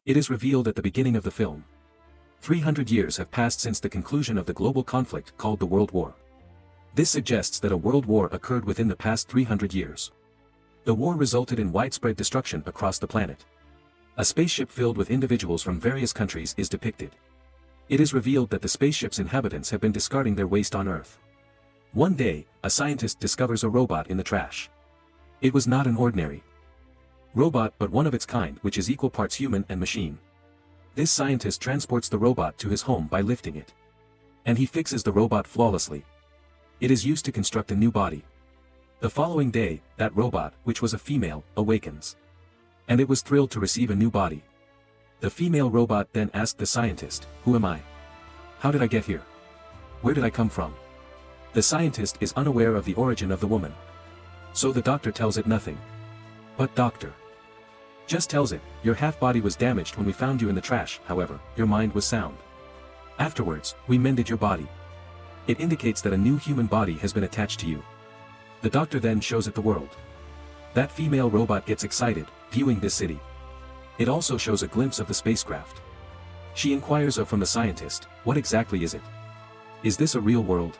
It is revealed at the beginning of the film. 300 years have passed since the conclusion of the global conflict called the World War. This suggests that a world war occurred within the past 300 years. The war resulted in widespread destruction across the planet. A spaceship filled with individuals from various countries is depicted. It is revealed that the spaceship's inhabitants have been discarding their waste on Earth. One day, a scientist discovers a robot in the trash. It was not an ordinary robot but one of its kind which is equal parts human and machine. This scientist transports the robot to his home by lifting it. And he fixes the robot flawlessly. It is used to construct a new body. The following day, that robot, which was a female, awakens. And it was thrilled to receive a new body. The female robot then asked the scientist, "Who am I? How did I get here? Where did I come from?" The scientist is unaware of the origin of the woman. So the doctor tells it nothing. But doctor just tells it, "Your half-body was damaged when we found you in the trash, however, your mind was sound. Afterwards, we mended your body. It indicates that a new human body has been attached to you." The doctor then shows it the world. That female robot gets excited, viewing this city. It also shows a glimpse of the spacecraft. She inquires from the scientist, "What exactly is it? Is this a real world?"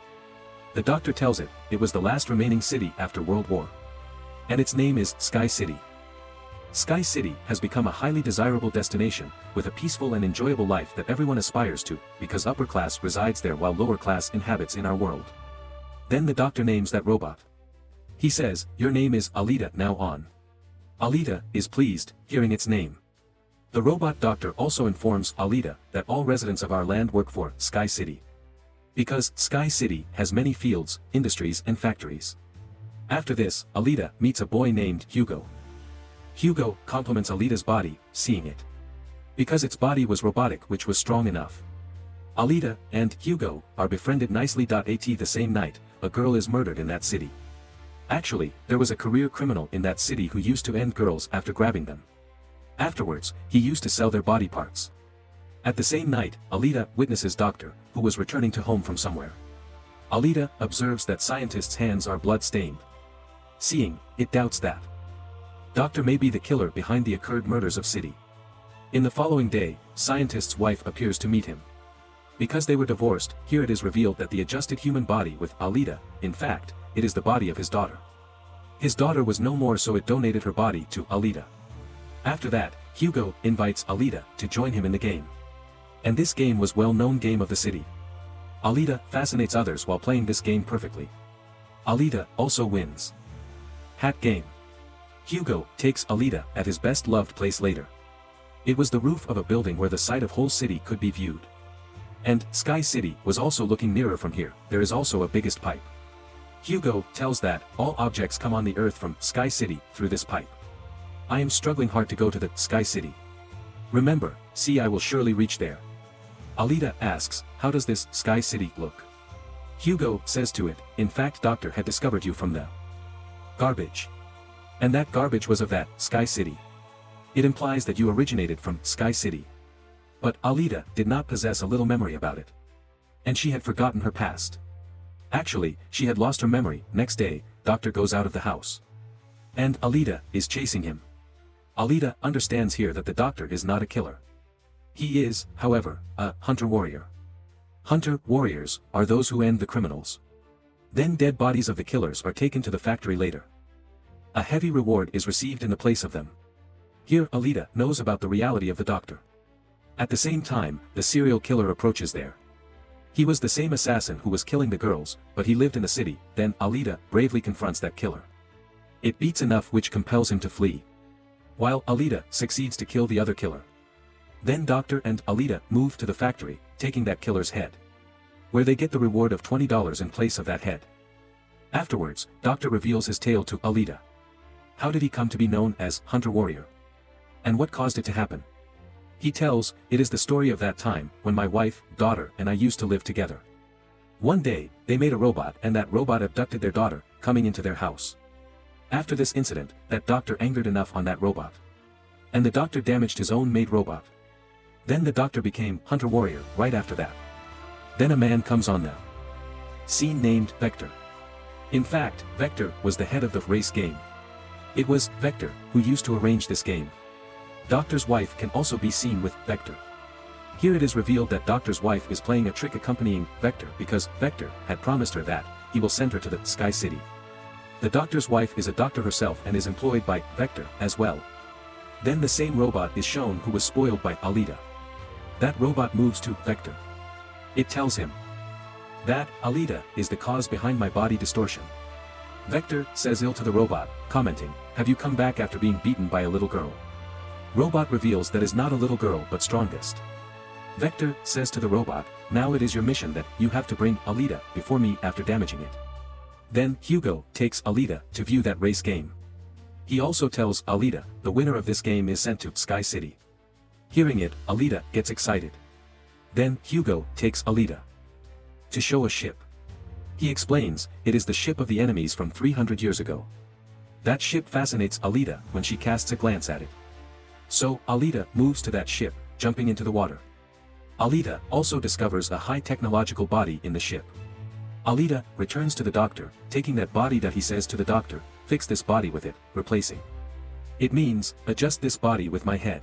The doctor tells it, it was the last remaining city after World War. And its name is Sky City. Sky City has become a highly desirable destination, with a peaceful and enjoyable life that everyone aspires to, because upper class resides there while lower class inhabits in our world. Then the doctor names that robot. He says, "Your name is Aletta now on." Aletta is pleased, hearing its name. The robot doctor also informs Aletta that all residents of our land work for Sky City. Because Sky City has many fields, industries and factories. After this, Aletta meets a boy named Hugo. Hugo compliments Aletta's body, seeing it. Because its body was robotic which was strong enough. Aletta and Hugo are befriended nicely. At the same night, a girl is murdered in that city. Actually, there was a career criminal in that city who used to end girls after grabbing them. Afterwards, he used to sell their body parts. At the same night, Aletta witnesses Doctor, who was returning to home from somewhere. Aletta observes that scientist's hands are blood-stained. Seeing, it doubts that Doctor may be the killer behind the occurred murders of City. In the following day, scientist's wife appears to meet him. Because they were divorced, here it is revealed that the adjusted human body with Aletta, in fact, it is the body of his daughter. His daughter was no more, so it donated her body to Aletta. After that, Hugo invites Aletta to join him in the game. And this game was well-known game of the city. Aletta fascinates others while playing this game perfectly. Aletta also wins. Hat game. Hugo takes Aletta at his best-loved place later. It was the roof of a building where the sight of whole city could be viewed. And Sky City was also looking nearer from here. There is also a biggest pipe. Hugo tells that all objects come on the earth from Sky City through this pipe. I am struggling hard to go to the Sky City. Remember, see, I will surely reach there. Aletta asks, "How does this Sky City look?" Hugo says to it, "In fact, Doctor had discovered you from the garbage. And that garbage was of that Sky City. It implies that you originated from Sky City." But Aletta did not possess a little memory about it. And she had forgotten her past. Actually, she had lost her memory. Next day, Doctor goes out of the house. And Aletta is chasing him. Aletta understands here that the Doctor is not a killer. He is, however, a hunter-warrior. Hunter-warriors are those who end the criminals. Then dead bodies of the killers are taken to the factory later. A heavy reward is received in the place of them. Here Aletta knows about the reality of the Doctor. At the same time, the serial killer approaches there. He was the same assassin who was killing the girls, but he lived in the city. Then Aletta bravely confronts that killer. It beats enough which compels him to flee. While Aletta succeeds to kill the other killer. Then Doctor and Aletta move to the factory, taking that killer's head. Where they get the reward of $20 in place of that head. Afterwards, Doctor reveals his tale to Aletta. How did he come to be known as Hunter-Warrior? And what caused it to happen? He tells, "It is the story of that time, when my wife, daughter, and I used to live together. One day, they made a robot and that robot abducted their daughter, coming into their house. After this incident, that doctor angered enough on that robot. And the doctor damaged his own made robot. Then the doctor became Hunter-Warrior right after that. Then a man comes on the scene named Vector. In fact, Vector was the head of the race game. It was Vector who used to arrange this game. Doctor's wife can also be seen with Vector. Here it is revealed that Doctor's wife is playing a trick accompanying Vector because Vector had promised her that he will send her to the Sky City. The Doctor's wife is a doctor herself and is employed by Vector as well. Then the same robot is shown who was spoiled by Aletta. That robot moves to Vector. It tells him that Aletta is the cause behind my body distortion. Vector says ill to the robot, commenting, "Have you come back after being beaten by a little girl?" Robot reveals that is not a little girl but strongest. Vector says to the robot, "Now it is your mission that you have to bring Aletta before me after damaging it." Then Hugo takes Aletta to view that race game. He also tells Aletta the winner of this game is sent to Sky City. Hearing it, Aletta gets excited. Then Hugo takes Aletta to show a ship. He explains it is the ship of the enemies from 300 years ago. That ship fascinates Aletta when she casts a glance at it. So Aletta moves to that ship, jumping into the water. Aletta also discovers a high technological body in the ship. Aletta returns to the doctor, taking that body that he says to the doctor, "Fix this body with it, replacing. It means, adjust this body with my head."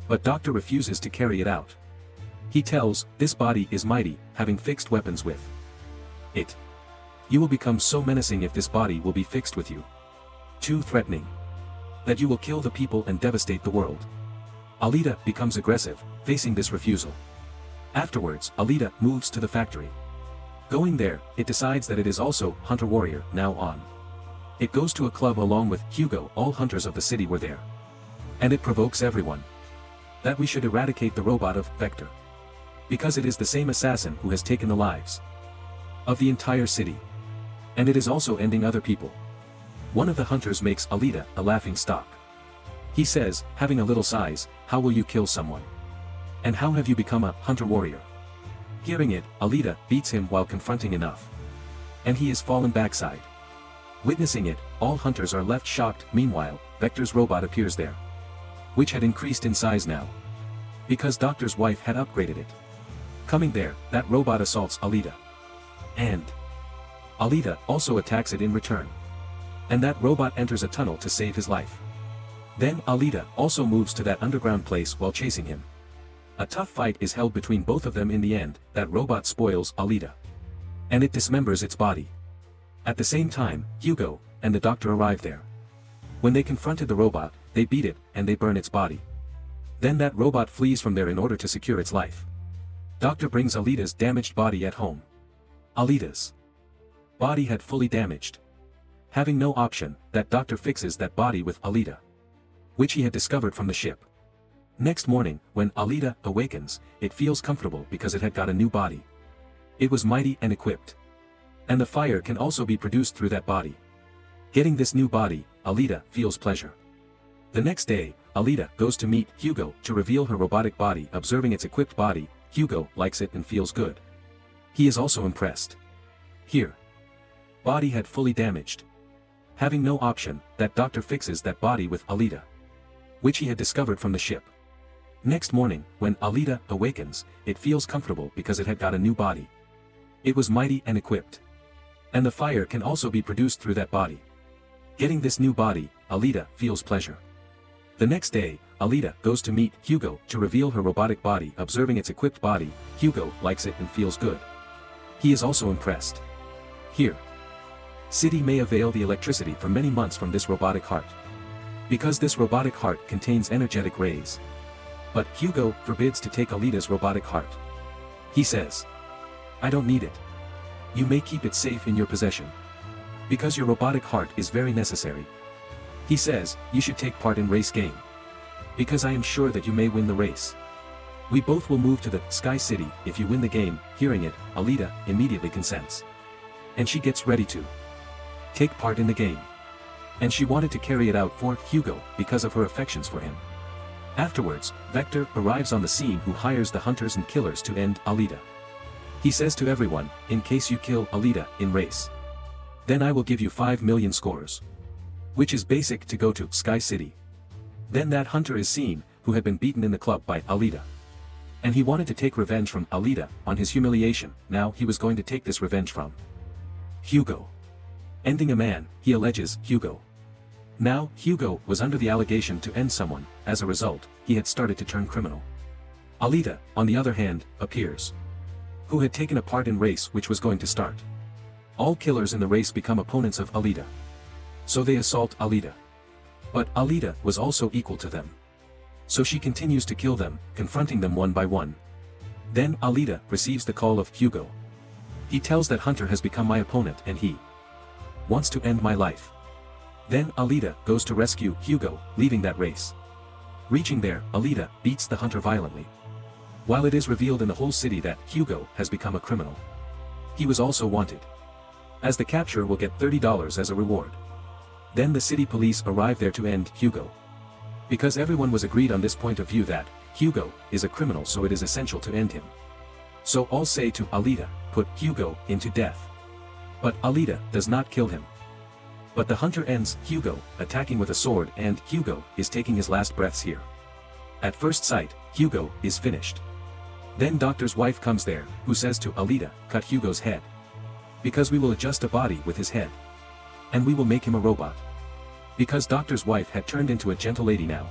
But doctor refuses to carry it out. He tells, "This body is mighty, having fixed weapons with it. You will become so menacing if this body will be fixed with you. Too threatening. That you will kill the people and devastate the world." Aletta becomes aggressive, facing this refusal. Afterwards, Aletta moves to the factory. Going there, it decides that it is also Hunter Warrior now on. It goes to a club along with Hugo. All hunters of the city were there. And it provokes everyone that we should eradicate the robot of Vector. Because it is the same assassin who has taken the lives of the entire city. And it is also ending other people. One of the hunters makes Aletta a laughing stock. He says, having a little size, "How will you kill someone? And how have you become a Hunter Warrior?" Hearing it, Aletta beats him while confronting enough. And he is fallen backside. Witnessing it, all hunters are left shocked. Meanwhile, Vector's robot appears there, which had increased in size now, because Doctor's wife had upgraded it. Coming there, that robot assaults Aletta. And Aletta also attacks it in return. And that robot enters a tunnel to save his life. Then Aletta also moves to that underground place while chasing him. A tough fight is held between both of them. In the end, that robot spoils Aletta. And it dismembers its body. At the same time, Hugo and the doctor arrive there. When they confronted the robot, they beat it, and they burn its body. Then that robot flees from there in order to secure its life. Doctor brings Aletta's damaged body at home. Aletta's body had fully damaged. Having no option, that doctor fixes that body with Aletta, which he had discovered from the ship. Next morning, when Aletta awakens, it feels comfortable because it had got a new body. It was mighty and equipped. And the fire can also be produced through that body. Getting this new body, Aletta feels pleasure. The next day, Aletta goes to meet Hugo to reveal her robotic body. Observing its equipped body, Hugo likes it and feels good. He is also impressed. Here, body had fully damaged. Having no option, that doctor fixes that body with Aletta, which he had discovered from the ship. Next morning, when Aletta awakens, it feels comfortable because it had got a new body. It was mighty and equipped. And the fire can also be produced through that body. Getting this new body, Aletta feels pleasure. The next day, Aletta goes to meet Hugo to reveal her robotic body. Observing its equipped body, Hugo likes it and feels good. He is also impressed. Here, city may avail the electricity for many months from this robotic heart. Because this robotic heart contains energetic rays. But Hugo forbids to take Aletta's robotic heart. He says, "I don't need it. You may keep it safe in your possession. Because your robotic heart is very necessary." He says, "You should take part in race game. Because I am sure that you may win the race. We both will move to the Sky City if you win the game." Hearing it, Aletta immediately consents. And she gets ready to take part in the game. And she wanted to carry it out for Hugo because of her affections for him. Afterwards, Vector arrives on the scene, who hires the hunters and killers to end Aletta. He says to everyone, "In case you kill Aletta in race, then I will give you 5 million scores. Which is basic to go to Sky City." Then that hunter is seen, who had been beaten in the club by Aletta. And he wanted to take revenge from Aletta on his humiliation. Now he was going to take this revenge from Hugo. Ending a man, he alleges Hugo Now, Hugo was under the allegation to end someone. As a result, he had started to turn criminal. Alita, on the other hand, appears, who had taken a part in race which was going to start. All killers in the race become opponents of Alita. So they assault Alita. But Alita was also equal to them. So she continues to kill them, confronting them one by one. Then Alita receives the call of Hugo. He tells that Hunter has become my opponent and he wants to end my life. Then Alita goes to rescue Hugo, leaving that race. Reaching there, Alita beats the Hunter violently. While it is revealed in the whole city that Hugo has become a criminal. He was also wanted. As the capture will get $30 as a reward. Then the city police arrive there to end Hugo. Because everyone was agreed on this point of view that Hugo is a criminal, so it is essential to end him. So all say to Alita, put Hugo into death. But Alita does not kill him. But the Hunter ends Hugo, attacking with a sword, and Hugo is taking his last breaths here. At first sight, Hugo is finished. Then Doctor's wife comes there, who says to Alita, cut Hugo's head. Because we will adjust a body with his head. And we will make him a robot. Because Doctor's wife had turned into a gentle lady now.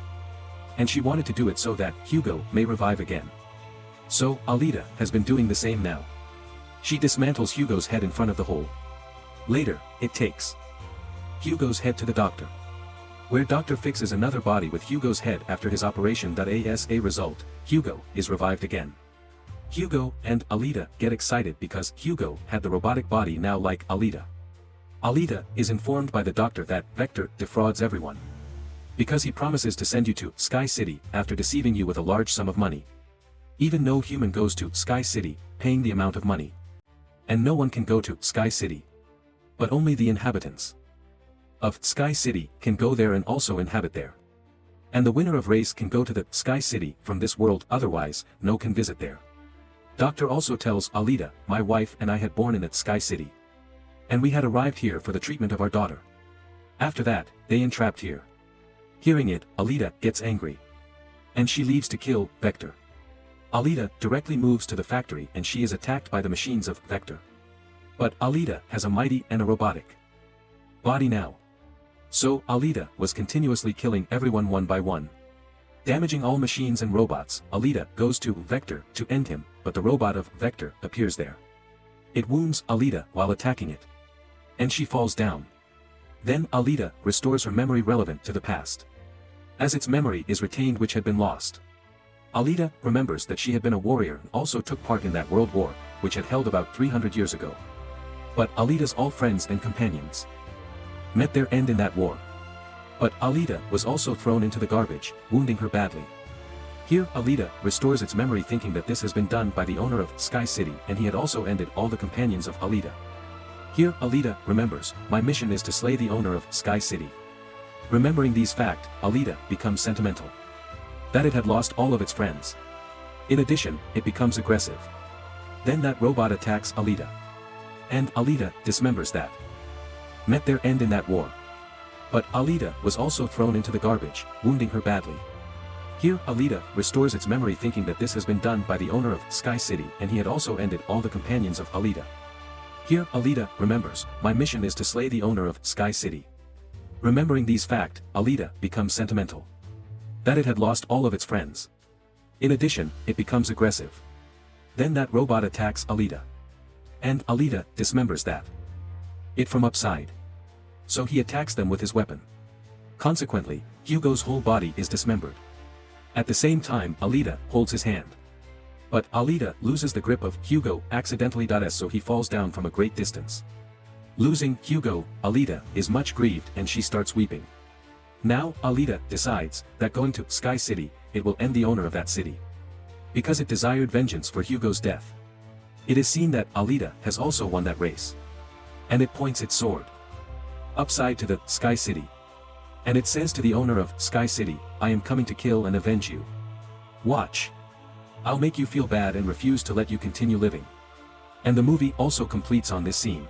And she wanted to do it so that Hugo may revive again. So, Alita has been doing the same now. She dismantles Hugo's head in front of the hole. Later, it takes Hugo's head to the doctor. Where Doctor fixes another body with Hugo's head after his operation. As a result, Hugo is revived again. Hugo and Alita get excited because Hugo had the robotic body now like Alita. Alita is informed by the doctor that Vector defrauds everyone. Because he promises to send you to Sky City after deceiving you with a large sum of money. Even no human goes to Sky City, paying the amount of money. And no one can go to Sky City. But only the inhabitants of Sky City can go there and also inhabit there. And the winner of race can go to the Sky City from this world, otherwise, no can visit there. Doctor also tells Alita, my wife and I had born in that Sky City. And we had arrived here for the treatment of our daughter. After that, they entrapped here. Hearing it, Alita gets angry. And she leaves to kill Vector. Alita directly moves to the factory and she is attacked by the machines of Vector. But Alita has a mighty and a robotic body now. So Alita was continuously killing everyone one by one. Damaging all machines and robots, Alita goes to Vector to end him, but the robot of Vector appears there. It wounds Alita while attacking it. And she falls down. Then Alita restores her memory relevant to the past. As its memory is retained which had been lost. Alita remembers that she had been a warrior and also took part in that world war, which had held about 300 years ago. But Alita's all friends and companions met their end in that war. But Alita was also thrown into the garbage, wounding her badly. Here Alita restores its memory thinking that this has been done by the owner of Sky City and he had also ended all the companions of Alita. Here Alita remembers, my mission is to slay the owner of Sky City. Remembering these facts, Alita becomes sentimental. That it had lost all of its friends. In addition, it becomes aggressive. Then that robot attacks Alita. And Alita dismembers that. Met their end in that war. But Alita was also thrown into the garbage, wounding her badly. Here Alita restores its memory thinking that this has been done by the owner of Sky City and he had also ended all the companions of Alita. Here Alita remembers, my mission is to slay the owner of Sky City. Remembering these facts, Alita becomes sentimental. That it had lost all of its friends. In addition, it becomes aggressive. Then that robot attacks Alita. And Alita dismembers that. It from upside. So he attacks them with his weapon. Consequently, Hugo's whole body is dismembered. At the same time Alita holds his hand. But Alita loses the grip of Hugo accidentally. So he falls down from a great distance. Losing Hugo, Alita is much grieved and she starts weeping. Now Alita decides that going to Sky City, it will end the owner of that city. Because it desired vengeance for Hugo's death. It is seen that Alita has also won that race. And it points its sword upside to the Sky City. And it says to the owner of Sky City, I am coming to kill and avenge you. Watch. I'll make you feel bad and refuse to let you continue living. And the movie also completes on this scene.